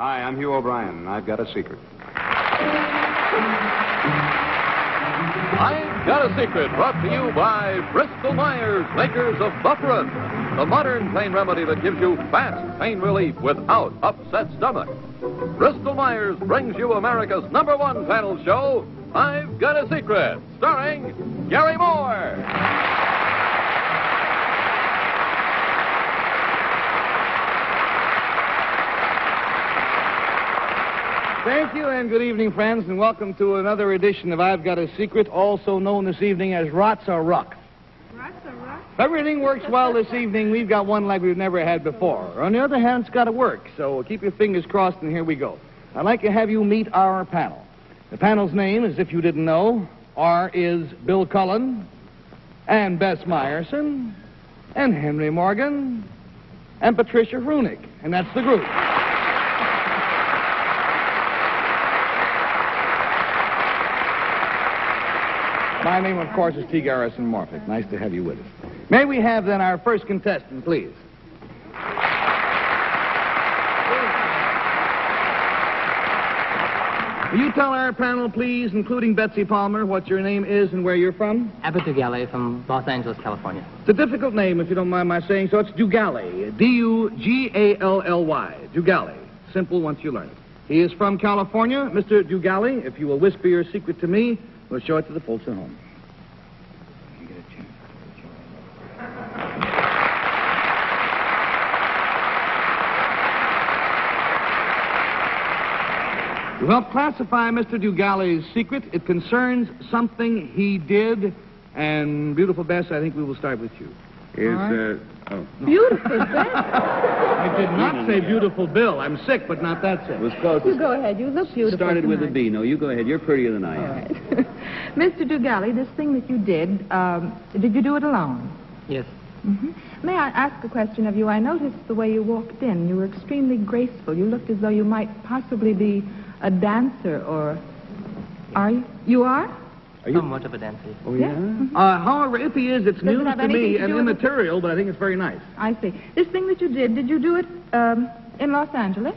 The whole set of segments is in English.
Hi, I'm Hugh O'Brien. I've got a secret. I've Got a Secret, brought to you by Bristol Myers, makers of Bufferin, the modern pain remedy that gives you fast pain relief without upset stomach. Bristol Myers brings you America's #1 panel show, I've Got a Secret, starring Garry Moore. Thank you, and good evening, friends, and welcome to another edition of I've Got a Secret, also known this evening as Rots or Ruck. Rots or Ruck? If everything works well this evening, we've got one like we've never had before. On the other hand, it's got to work, so keep your fingers crossed, and here we go. I'd like to have you meet our panel. The panel's name, as if you didn't know, is Bill Cullen, and Bess Meyerson, and Henry Morgan, and Patricia Hrunick, and that's the group. My name, of course, is T. Garrison Morphic. Nice to have you with us. May we have, then, our first contestant, please? Will you tell our panel, please, including Betsy Palmer, what your name is and where you're from? Abbott Dugalli from Los Angeles, California. It's a difficult name, if you don't mind my saying so. It's Dugalli. D-U-G-A-L-L-Y. Dugalli. Simple once you learn it. He is from California. Mr. Dugalli, if you will whisper your secret to me, we'll show it to the folks at home. To help classify Mr. Dugalli's secret, it concerns something he did. And, beautiful Bess, I think we will start with you. Beautiful Bess. I did not say beautiful Bill. I'm sick, but not that sick. It was close. You go ahead. You look beautiful. Started with a tonight. B. No, you go ahead. You're prettier than I am. All right. Mr. Dugalli, this thing that you did you do it alone? Yes. Mm-hmm. May I ask a question of you? I noticed the way you walked in. You were extremely graceful. You looked as though you might possibly be a dancer, or... Are you? You are? Somewhat of a dancer. Oh, yeah? Mm-hmm. However, if he is, it's Does it news have to anything me to and do with it? immaterial, but I think it's very nice. I see. This thing that you did you do it in Los Angeles?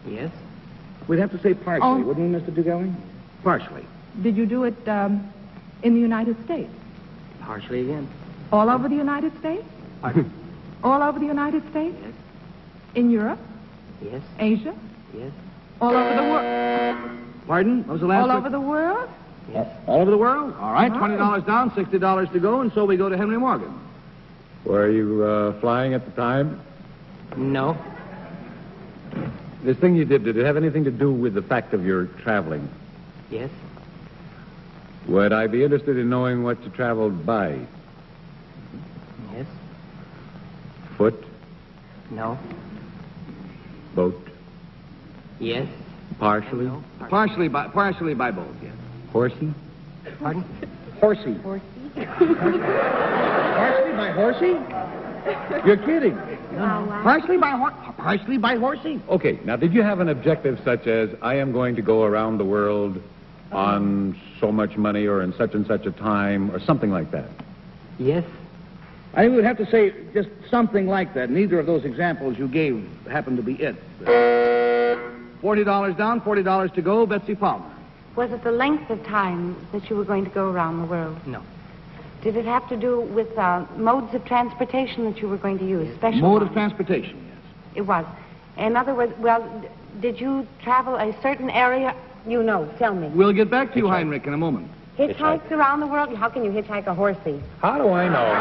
Yes. We'd have to say partially, Oh. wouldn't we, Mr. Dugalli? Partially. Did you do it in the United States? Partially again. All over the United States? Pardon? All over the United States? Yes. In Europe? Yes. Asia? Yes. All over the world? Pardon? What was the last All one? over the world? Yes. All over the world? All right, Oh. $20 down, $60 to go, and so we go to Henry Morgan. Were you flying at the time? No. This thing you did it have anything to do with the fact of your traveling? Yes. Would I be interested in knowing what you traveled by? Yes. Foot? No. Boat? Yes. Partially? No. Partially by both, yes. Horsey? Pardon? Horsey. Horsey? Partially by horsey? You're kidding. Partially by horsey? Okay, now did you have an objective such as, I am going to go around the world on so much money or in such and such a time or something like that? Yes. I think we'd have to say just something like that. Neither of those examples you gave happened to be it. $40 down, $40 to go. Betsy Palmer. Was it the length of time that you were going to go around the world? No. Did it have to do with modes of transportation that you were going to use? Special Mode of ones? transportation, yes. It was. In other words, did you travel a certain area? You know, tell me. We'll get back to you, Heinrich, in a moment. Hitchhiked around the world? How can you hitchhike a horsey? How do I know?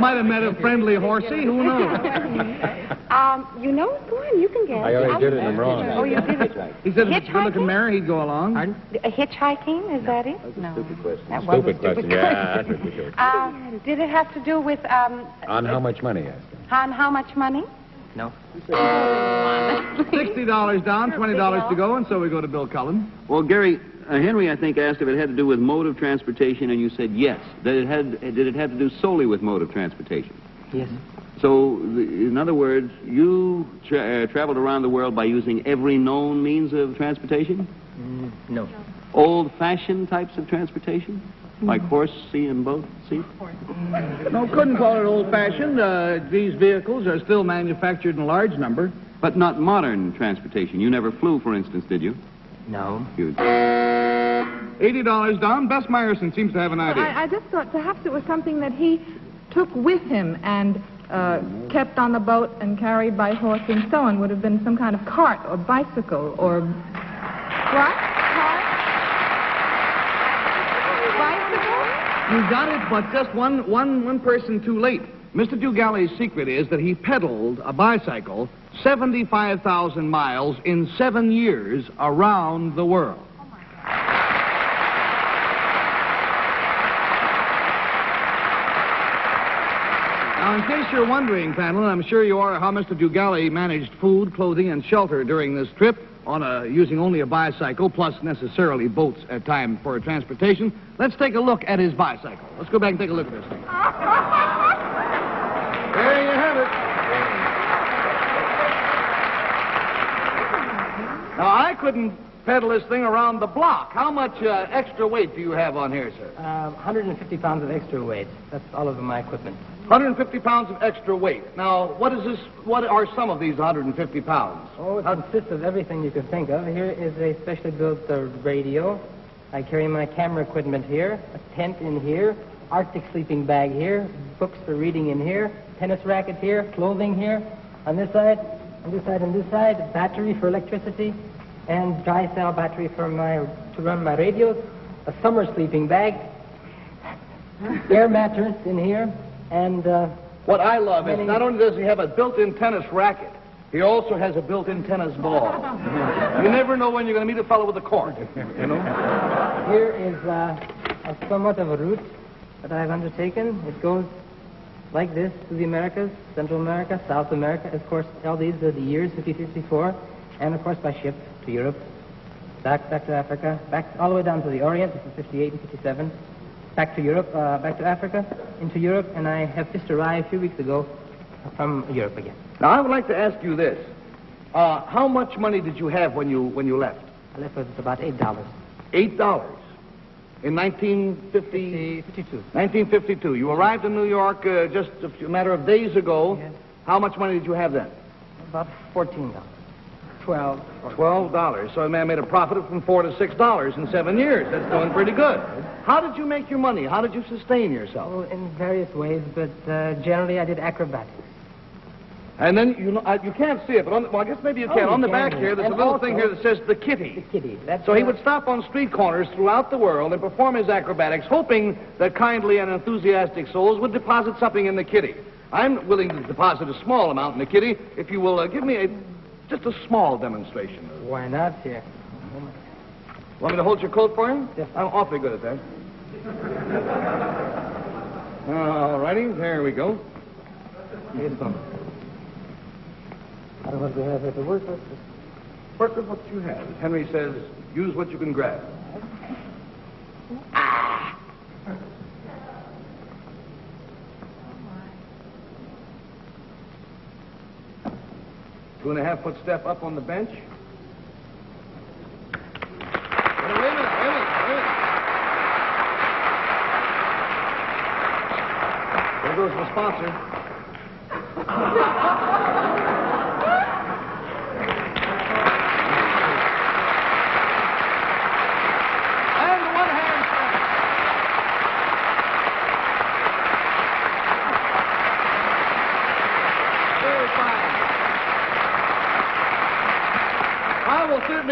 Might have met a friendly horsey, who knows? You know, go on, you can guess. I already did it and I'm wrong. Oh, you did it. He said if it's Hitchhiking? good-looking mare, he'd go along. Pardon? Hitchhiking, is that it? No. Stupid question. That was a Stupid question. Yeah, that's what we do. Did it have to do with, On how much money, I asked. on how much money? No. $60 down, $20 to go, and so we go to Bill Cullen. Well, Gary, Henry, I think, asked if it had to do with mode of transportation, and you said yes. Did it have to do solely with mode of transportation? Yes. So, in other words, you traveled around the world by using every known means of transportation? No. Old-fashioned types of transportation? Like horse, sea, and boat, sea? No, couldn't call it old-fashioned. These vehicles are still manufactured in a large number. But not modern transportation. You never flew, for instance, did you? No. You... $80 down. Bess Meyerson seems to have an idea. I just thought perhaps it was something that he took with him and kept on the boat and carried by horse and so on. Would have been some kind of cart or bicycle or... What? Cart? Bicycle? You got it, but just one person too late. Mr. Dugally's secret is that he pedaled a bicycle 75,000 miles in 7 years around the world. Now, in case you're wondering, panel, I'm sure you are, how Mr. Dugally managed food, clothing, and shelter during this trip using only a bicycle, plus necessarily boats at time for transportation. Let's take a look at his bicycle. Let's go back and take a look at this thing. There you have it. Now, I couldn't pedal this thing around the block. How much extra weight do you have on here, sir? 150 pounds of extra weight. That's all of my equipment. 150 pounds of extra weight. Now, what is this? What are some of these 150 pounds? Oh, it consists of everything you can think of. Here is a specially built radio. I carry my camera equipment here, a tent in here, Arctic sleeping bag here, books for reading in here, tennis racket here, clothing here, on this side, on this side, and this side, a battery for electricity, and dry cell battery to run my radios, a summer sleeping bag, air mattress in here, and what I love is not only does he have a built-in tennis racket, he also has a built-in tennis ball. You never know when you're going to meet a fellow with a court, you know? Here is somewhat of a route that I've undertaken. It goes like this to the Americas, Central America, South America. Of course, all these are the years, 50-54, and of course by ship to Europe, back to Africa, back all the way down to the Orient. This is 58 and 57. Back to Europe, back to Africa, into Europe, and I have just arrived a few weeks ago from Europe again. Now, I would like to ask you this. How much money did you have when you left? I left with about $8. $8. In 1952. 1952. You arrived in New York just a matter of days ago. Yes. How much money did you have then? About $14. $12. So a man made a profit of from $4 to $6 in 7 years. That's doing pretty good. How did you make your money? How did you sustain yourself? Oh, in various ways, but generally I did acrobatics. And then, you can't see it, but I guess maybe you can. On the back here, there's a little thing here that says the kitty. The kitty. So he would stop on street corners throughout the world and perform his acrobatics, hoping that kindly and enthusiastic souls would deposit something in the kitty. I'm willing to deposit a small amount in the kitty if you will give me just a small demonstration. Why not, here? Want me to hold your coat for you? Yes. I'm awfully good at that. All righty, there we go. Here's some. I don't know if you have it to work with. Work with what you have. As Henry says, use what you can grab. 2.5-foot step up on the bench. Wait a minute. There goes the sponsor.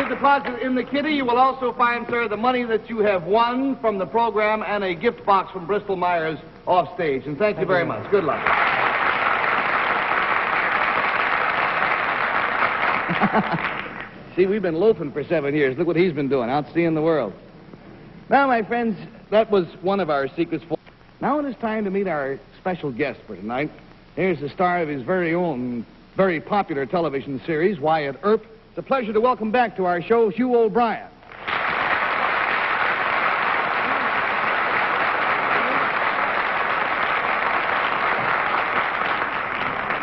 Deposit in the kitty. You will also find, sir, the money that you have won from the program and a gift box from Bristol Myers off stage. And thank you very much. Good luck. See, we've been loafing for 7 years. Look what he's been doing, out seeing the world. Now, my friends, that was one of our secrets. Now it is time to meet our special guest for tonight. Here's the star of his very own, very popular television series, Wyatt Earp. It's a pleasure to welcome back to our show, Hugh O'Brien.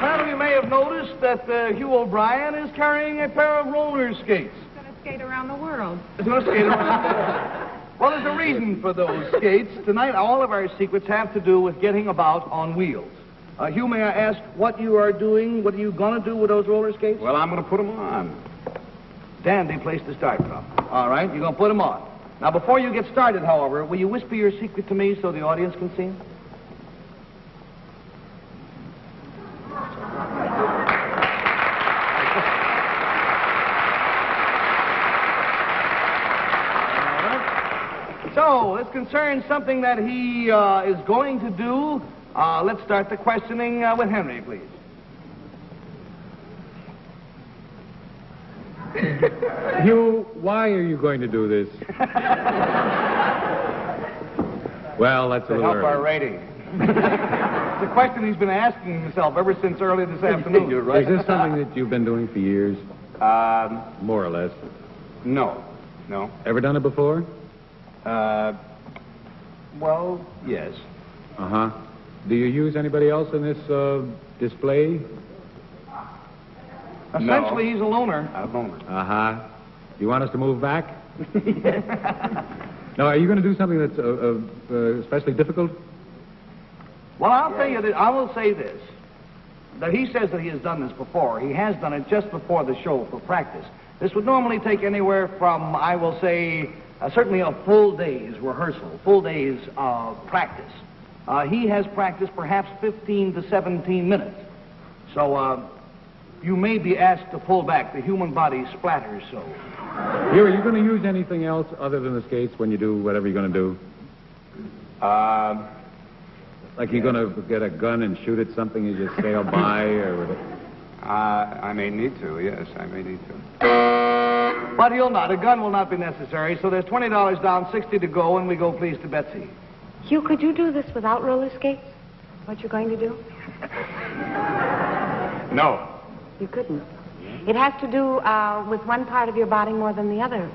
Now, you may have noticed that Hugh O'Brien is carrying a pair of roller skates. He's going to skate around the world. He's going to skate around. Well, there's a reason for those skates. Tonight, all of our secrets have to do with getting about on wheels. Hugh, may I ask what you are doing? What are you going to do with those roller skates? Well, I'm going to put them on. Dandy place to start from. All right, you're going to put them on. Now, before you get started, however, will you whisper your secret to me so the audience can see? So, this concerns something that he is going to do. Let's start the questioning with Henry, please. Hugh, why are you going to do this? Well, that's a To little help our early. rating. It's a question he's been asking himself ever since early this afternoon. You're right. Is this something that you've been doing for years? More or less. No. No. Ever done it before? Well, yes. Uh-huh. Do you use anybody else in this display? Essentially, he's a loner. I'm a loner. Uh-huh. You want us to move back? Now, are you going to do something that's especially difficult? Well, I'll tell you that I will say this. That he says that he has done this before. He has done it just before the show for practice. This would normally take anywhere from, I will say, certainly a full day's rehearsal, full day's practice. He has practiced perhaps 15 to 17 minutes. So, you may be asked to pull back. The human body splatters so. Hugh, are you going to use anything else other than the skates when you do whatever you're going to do? Like you're going to get a gun and shoot at something as you sail by, or... I may need to, yes, I may need to. But he'll not. A gun will not be necessary, so there's $20 down, $60 to go, and we go, please, to Betsy. Hugh, could you do this without roller skates? What you're going to do? No. You couldn't. It has to do with one part of your body more than the other.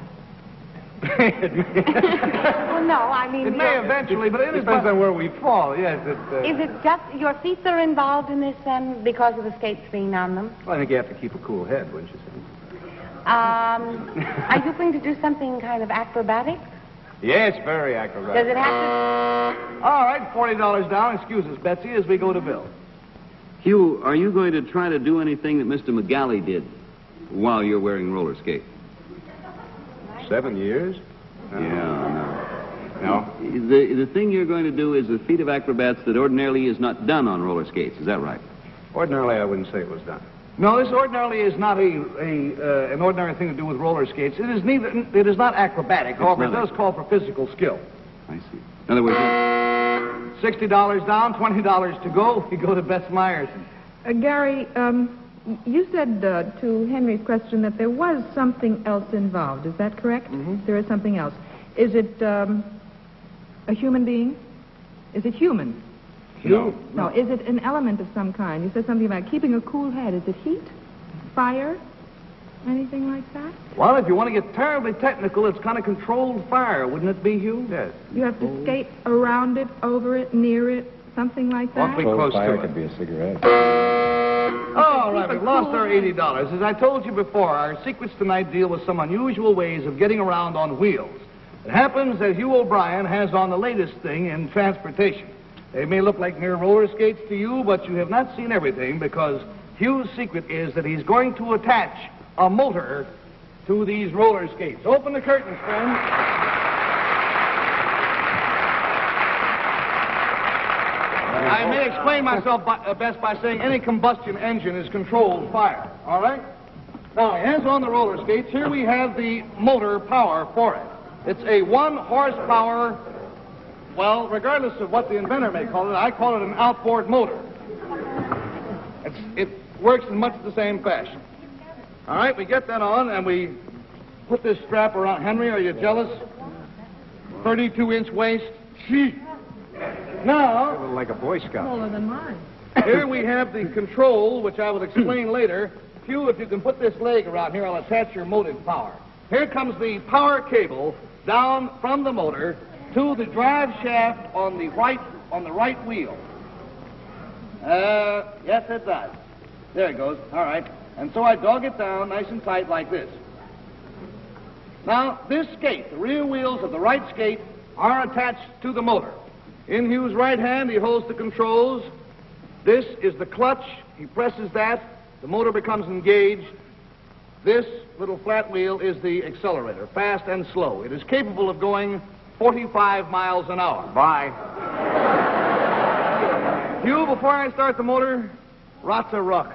Well, no, I mean... It may eventually, but it Depends on where we fall, yes. Is it just your feet are involved in this, then, because of the skates being on them? Well, I think you have to keep a cool head, wouldn't you say? Are you going to do something kind of acrobatic? Yes, very acrobatic. Does it have to... All right, $40 down. Excuse us, Betsy, as we go to Bill. Hugh, are you going to try to do anything that Mr. McGalley did while you're wearing roller skates? 7 years? No. No. The thing you're going to do is a feat of acrobats that ordinarily is not done on roller skates. Is that right? Ordinarily, I wouldn't say it was done. No, this ordinarily is not an ordinary thing to do with roller skates. It is neither. It is not acrobatic. However, it does call for physical skill. I see. In other words... $60 down, $20 to go. We go to Bess Myers. Garry, you said to Henry's question that there was something else involved. Is that correct? Mm-hmm. There is something else. Is it a human being? Is it human? No. No. Is it an element of some kind? You said something about keeping a cool head. Is it heat? Fire? Anything like that? Well, if you want to get terribly technical, it's kind of controlled fire, wouldn't it be, Hugh? Yes. You have to skate around it, over it, near it, something like that? Awfully close to it. could be a cigarette. All right, we've lost our $80. As I told you before, our secrets tonight deal with some unusual ways of getting around on wheels. It happens that Hugh O'Brien has on the latest thing in transportation. They may look like mere roller skates to you, but you have not seen everything, because Hugh's secret is that he's going to attach a motor to these roller skates. Open the curtains, friends. I may explain myself best by saying any combustion engine is controlled fire. All right? Now, as on the roller skates, here we have the motor power for it. It's a 1 horsepower, well, regardless of what the inventor may call it, I call it an outboard motor. It works in much the same fashion. All right, we get that on, and we put this strap around. Henry, are you jealous? 32-inch waist. Gee. Now, Like a Boy Scout. Smaller than mine. here we have the control, which I will explain later. Hugh, if you can put this leg around here, I'll attach your motive power. Here comes the power cable down from the motor to the drive shaft on the right wheel. Yes, it does. There it goes. All right. And so I dog it down nice and tight like this. Now, this skate, the rear wheels of the right skate, are attached to the motor. In Hugh's right hand, he holds the controls. This is the clutch. He presses that. The motor becomes engaged. This little flat wheel is the accelerator, fast and slow. It is capable of going 45 miles an hour. Bye. Hugh, before I start the motor, rot's a ruck.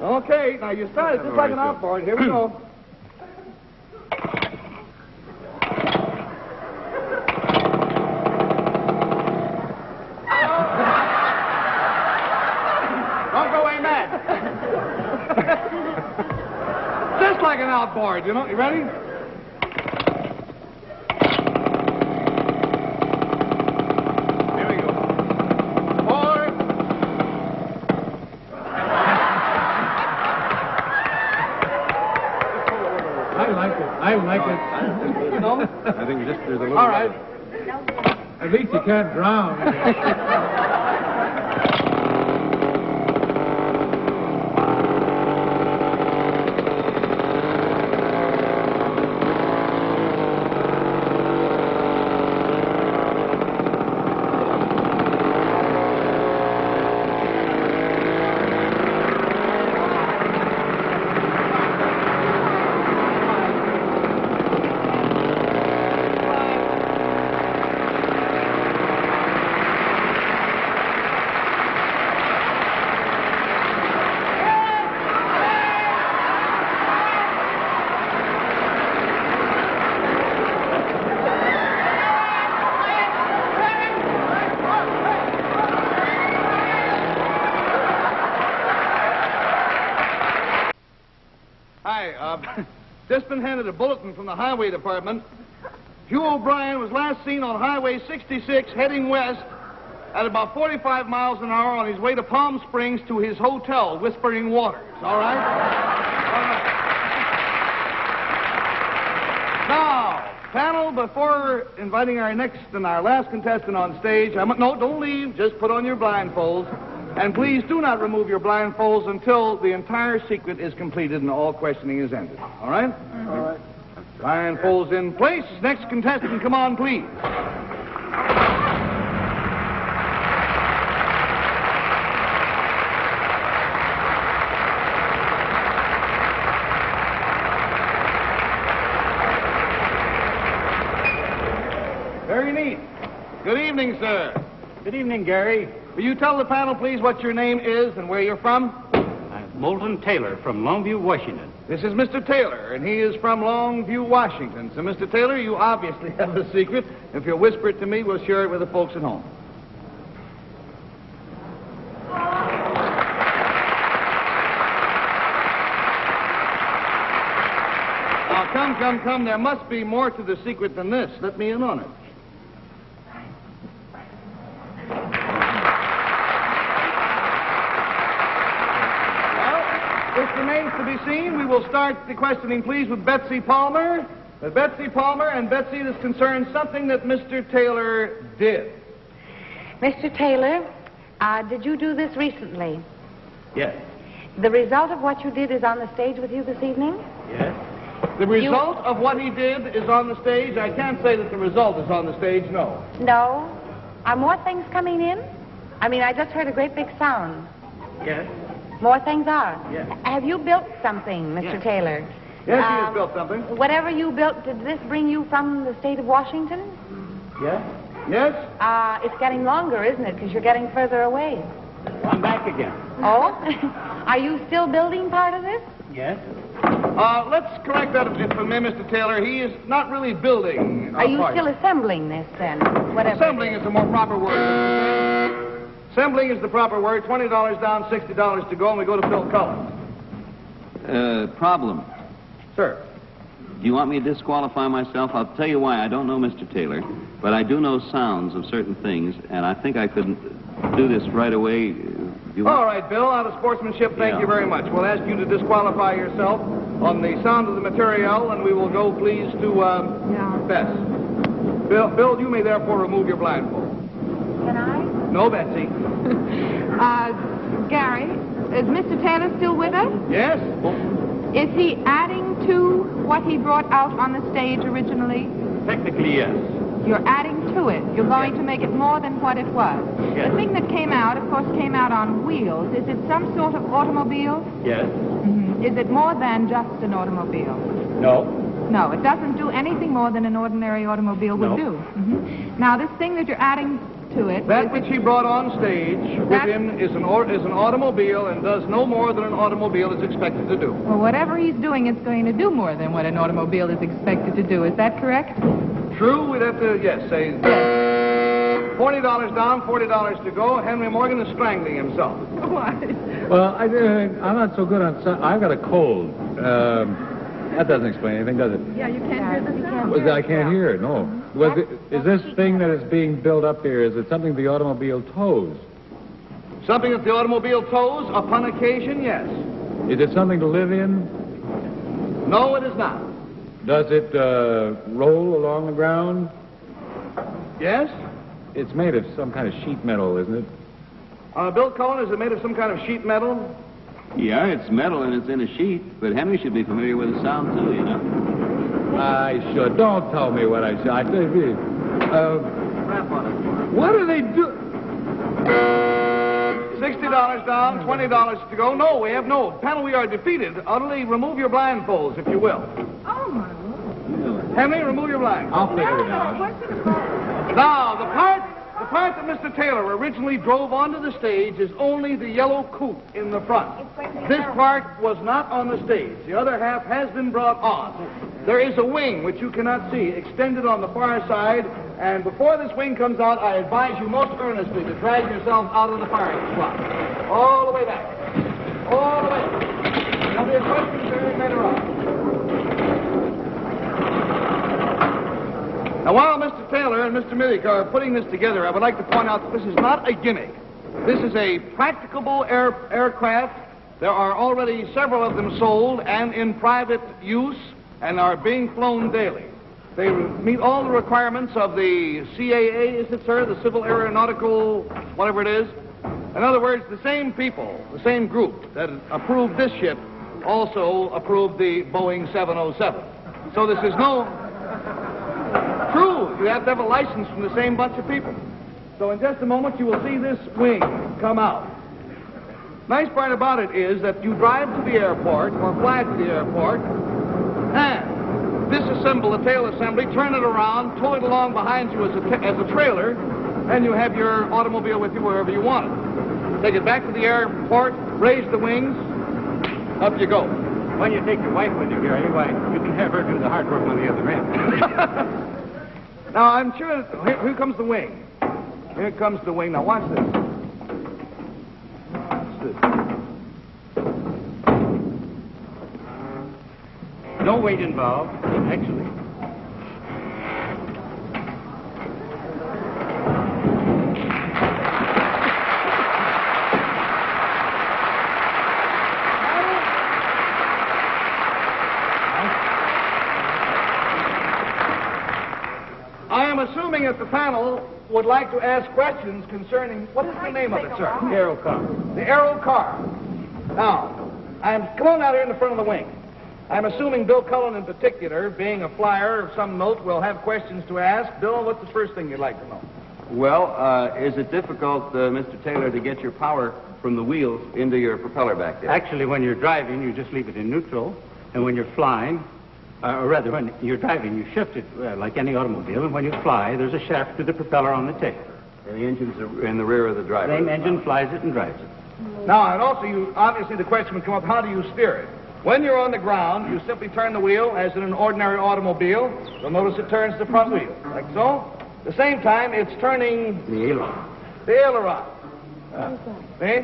Okay, now you started just like an outboard. Here we go. Don't go away mad. Just like an outboard, you know. You ready? Here we go. 4. I like it. You know? I think just there's a little... All right. At least you can't drown. Just been handed a bulletin from the Highway Department. Hugh O'Brien was last seen on Highway 66 heading west at about 45 miles an hour on his way to Palm Springs to his hotel, Whispering Waters. All right? Now, panel, before inviting our next and our last contestant on stage, no, don't leave. Just put on your blindfolds. And please do not remove your blindfolds until the entire secret is completed and all questioning is ended. All right? All right. Blindfolds in place. Next contestant, come on, please. Very neat. Good evening, sir. Good evening, Garry. Will you tell the panel, please, what your name is and where you're from? I'm Moulton Taylor from Longview, Washington. This is Mr. Taylor, and he is from Longview, Washington. So, Mr. Taylor, you obviously have a secret. If you'll whisper it to me, we'll share it with the folks at home. Now, come. There must be more to the secret than this. Let me in on it. If remains to be seen, we will start the questioning, please, with Betsy Palmer. Betsy Palmer, and Betsy, it is concerned something that Mr. Taylor did. Mr. Taylor, did you do this recently? Yes. The result of what you did is on the stage with you this evening? Yes. The result of what he did is on the stage. I can't say that the result is on the stage, no. No? Are more things coming in? I mean, I just heard a great big sound. Yes. More things are? Yes. Have you built something, Mr. Yes. Taylor? Yes, he has built something. Whatever you built, did this bring you from the state of Washington? Yes. Yes? It's getting longer, isn't it? Because you're getting further away. I'm back again. Oh? Are you still building part of this? Yes. Let's correct that a bit for me, Mr. Taylor. He is not really building. Are you part. still assembling this, then? Whatever. Assembling is the more proper word. Assembling is the proper word. $20 down, $60 to go, and we go to Phil Cullen. Problem. Sir. Do you want me to disqualify myself? I'll tell you why. I don't know Mr. Taylor, but I do know sounds of certain things, and I think I could do this right away. All right, Bill, out of sportsmanship, thank you very much. We'll ask you to disqualify yourself on the sound of the material, and we will go, please, to Bess. Bill, you may therefore remove your blindfold. Can I? No, Betsy. Gary, is Mr. Taylor still with us? Yes? Is he adding to what he brought out on the stage originally? Technically, yes. You're adding to it. You're going to make it more than what it was. Yes. The thing that came out, of course, came out on wheels. Is it some sort of automobile? Yes. Mm-hmm. Is it more than just an automobile? No. No, it doesn't do anything more than an ordinary automobile would No. do. Mm-hmm. Now, this thing that you're adding to it... That which he brought on stage with him is an automobile and does no more than an automobile is expected to do. Well, whatever he's doing, it's going to do more than what an automobile is expected to do. Is that correct? True, we'd have to, yes, say $40 down, $40 to go. Henry Morgan is strangling himself. Why? Well, I'm not so good on... I've got a cold. That doesn't explain anything, does it? Yeah, you can't hear the sound. Well, I can't hear it, no. Is this thing that is being built up here, is it something the automobile tows? Something that the automobile tows upon occasion, yes. Is it something to live in? No, it is not. Does it roll along the ground? Yes? It's made of some kind of sheet metal, isn't it? Bill Cullen, is it made of some kind of sheet metal? Yeah, it's metal and it's in a sheet, but Henry should be familiar with the sound, too, you know. I should. Don't tell me what I should. Rap on it. What do they do? $60 down, $20 to go. No, we have no. Panel, we are defeated. Utterly remove your blindfolds, if you will. Oh, my Lord. Henry, remove your blindfolds. I'll figure it out. Now, the part that Mr. Taylor originally drove onto the stage is only the yellow coupe in the front. This part was not on the stage. The other half has been brought on. There is a wing, which you cannot see, extended on the far side, and before this wing comes out, I advise you most earnestly to drag yourself out of the firing slot. All the way back. All the way. There'll be a question period later on. Now, while Mr. Taylor and Mr. Millick are putting this together, I would like to point out that this is not a gimmick. This is a practicable aircraft. There are already several of them sold and in private use and are being flown daily. They meet all the requirements of the CAA, is it, sir? The Civil Aeronautical, whatever it is. In other words, the same people, the same group that approved this ship also approved the Boeing 707. So this is no... True, you have to have a license from the same bunch of people. So in just a moment, you will see this wing come out. Nice part about it is that you drive to the airport or fly to the airport and disassemble the tail assembly, turn it around, tow it along behind you as a trailer, and you have your automobile with you wherever you want it. Take it back to the airport, raise the wings, up you go. When you take your wife with you, Garry, why, you can have her do the hard work on the other end. Now, I'm sure... Here comes the wing. Here comes the wing. Now, watch this. Watch this. No weight involved, actually. Assuming that the panel would like to ask questions concerning... What is the name of it, sir? The Aero car. The Aero car. Now, come on out here in the front of the wing. I'm assuming Bill Cullen in particular, being a flyer of some note, will have questions to ask. Bill, what's the first thing you'd like to know? Well, is it difficult, Mr. Taylor, to get your power from the wheels into your propeller back there? Actually, when you're driving, you just leave it in neutral. And when you're flying, or rather, when you're driving, you shift it like any automobile. And when you fly, there's a shaft to the propeller on the tail. And the engine's in the rear of the driver. Same engine flies it and drives it. Now, and also, obviously the question would come up, how do you steer it? When you're on the ground, you simply turn the wheel as in an ordinary automobile. You'll notice it turns the front wheel, like so. At the same time, it's turning... The aileron. The aileron. See?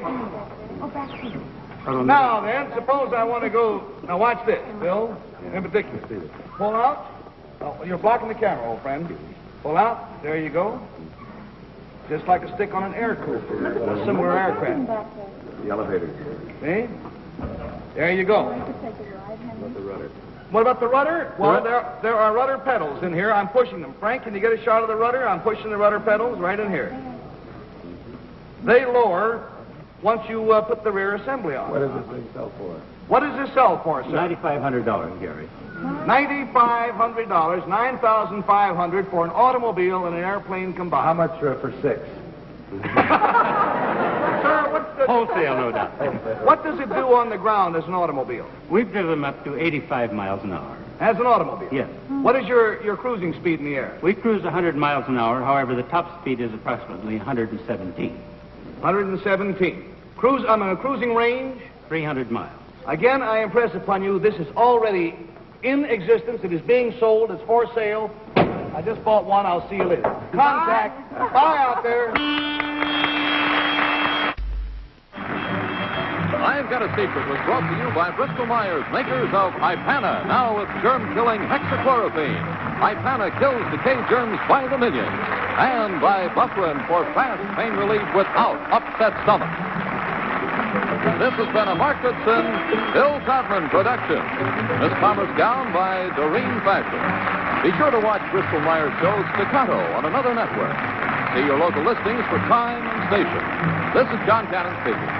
Now, then, suppose I want to go... Now, watch this, Bill, in particular. Pull out. Oh, you're blocking the camera, old friend. Pull out. There you go. Just like a stick on an air coupe or a similar aircraft. The elevator. See? There you go. About the rudder. What about the rudder? Well, there are rudder pedals in here. I'm pushing them. Frank, can you get a shot of the rudder? I'm pushing the rudder pedals right in here. They lower once you put the rear assembly on. What does this thing sell for? What does this sell for, sir? $9,500, Gary. $9,500, $9,500 for an automobile and an airplane combined. How much for 6? Sir, what's the... Wholesale, no doubt. What does it do on the ground as an automobile? We've driven them up to 85 miles an hour. As an automobile? Yes. What is your cruising speed in the air? We cruise 100 miles an hour. However, the top speed is approximately 117. 117. Cruising range? 300 miles. Again, I impress upon you, this is already in existence. It is being sold. It's for sale. I just bought one. I'll see you later. Contact. Bye out there. I've Got a Secret was brought to you by Bristol Myers, makers of Ipana, now with germ-killing hexachlorophene. Ipana kills decay germs by the millions. And by Bufferin for fast pain relief without upset stomach. This has been a Mark Goodson, Bill Todman production. Miss Thomas Gown by Doreen Fashion. Be sure to watch Bristol Myers shows Staccato on another network. See your local listings for time and station. This is John Cannon speaking.